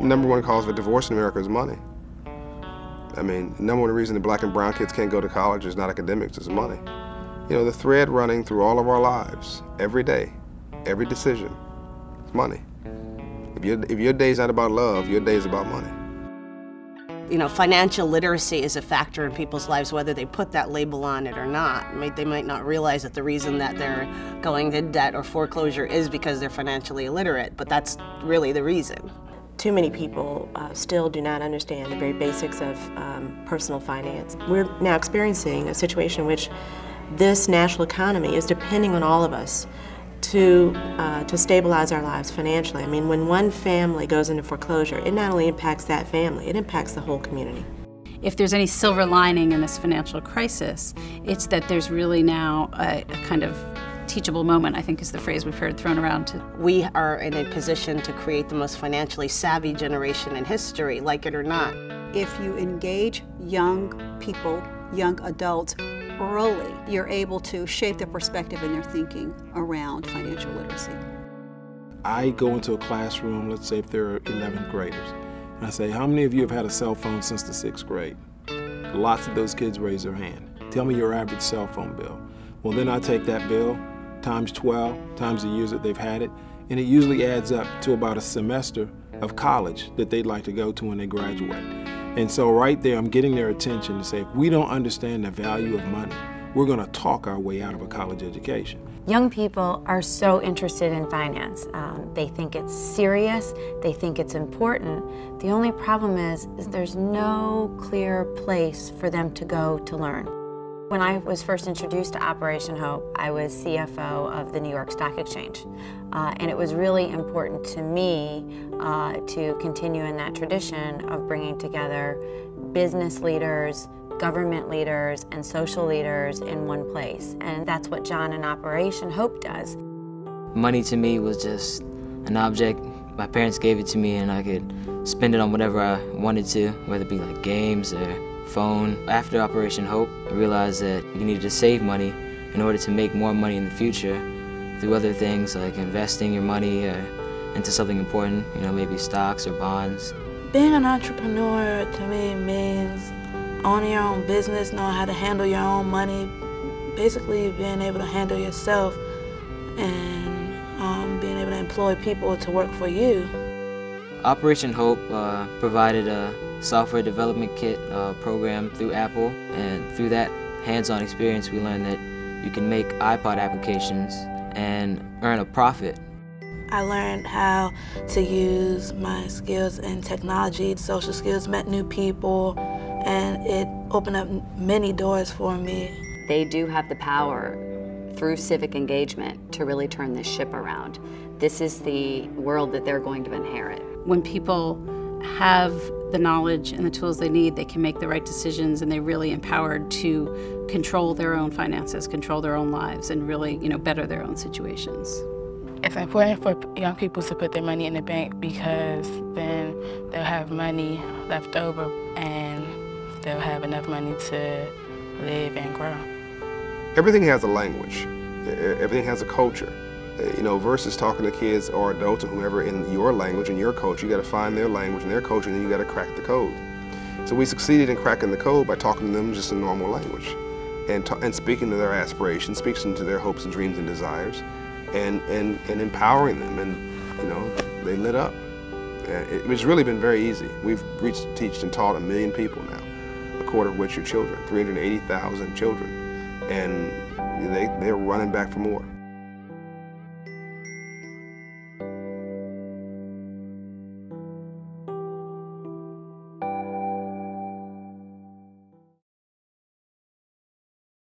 Number one cause for divorce in America is money. I mean, number one reason that black and brown kids can't go to college is not academics, it's money. You know, the thread running through all of our lives, every day, every decision, is money. If your day's not about love, your day's about money. You know, financial literacy is a factor in people's lives, whether they put that label on it or not. They might not realize that the reason that they're going into debt or foreclosure is because they're financially illiterate, but that's really the reason. Too many people still do not understand the very basics of personal finance. We're now experiencing a situation in which this national economy is depending on all of us to stabilize our lives financially. I mean, when one family goes into foreclosure, it not only impacts that family, it impacts the whole community. If there's any silver lining in this financial crisis, it's that there's really now a kind of teachable moment, I think is the phrase we've heard thrown around. We are in a position to create the most financially savvy generation in history, like it or not. If you engage young people, young adults, early, you're able to shape their perspective and their thinking around financial literacy. I go into a classroom, let's say if there are 11th graders, and I say, how many of you have had a cell phone since the 6th grade? Lots of those kids raise their hand. Tell me your average cell phone bill. Well, then I take that bill times 12, times the years that they've had it, and it usually adds up to about a semester of college that they'd like to go to when they graduate. And so right there, I'm getting their attention to say, if we don't understand the value of money, we're going to talk our way out of a college education. Young people are so interested in finance. They think it's serious, they think it's important. The only problem is there's no clear place for them to go to learn. When I was first introduced to Operation Hope, I was CFO of the New York Stock Exchange. And it was really important to me to continue in that tradition of bringing together business leaders, government leaders, and social leaders in one place. And that's what John and Operation Hope does. Money to me was just an object. My parents gave it to me and I could spend it on whatever I wanted to, whether it be like games or phone. After Operation Hope, I realized that you needed to save money in order to make more money in the future through other things like investing your money into something important, you know, maybe stocks or bonds. Being an entrepreneur to me means owning your own business, knowing how to handle your own money, basically being able to handle yourself and being able to employ people to work for you. Operation Hope provided a software development kit program through Apple, and through that hands-on experience we learned that you can make iPod applications and earn a profit. I learned how to use my skills in technology, social skills, met new people, and it opened up many doors for me. They do have the power through civic engagement to really turn this ship around. This is the world that they're going to inherit. When people have the knowledge and the tools they need, they can make the right decisions, and they're really empowered to control their own finances, control their own lives, and really, you know, better their own situations. It's important for young people to put their money in the bank because then they'll have money left over and they'll have enough money to live and grow. Everything has a language. Everything has a culture. You know, versus talking to kids or adults or whomever in your language and your culture, you got to find their language and their culture, and then you got to crack the code. So we succeeded in cracking the code by talking to them just in normal language, and speaking to their aspirations, speaking to their hopes and dreams and desires, and empowering them. And you know, they lit up. It's really been very easy. We've reached, teached, and taught 1 million people now, a quarter of which are children, 380,000 children, and they're running back for more.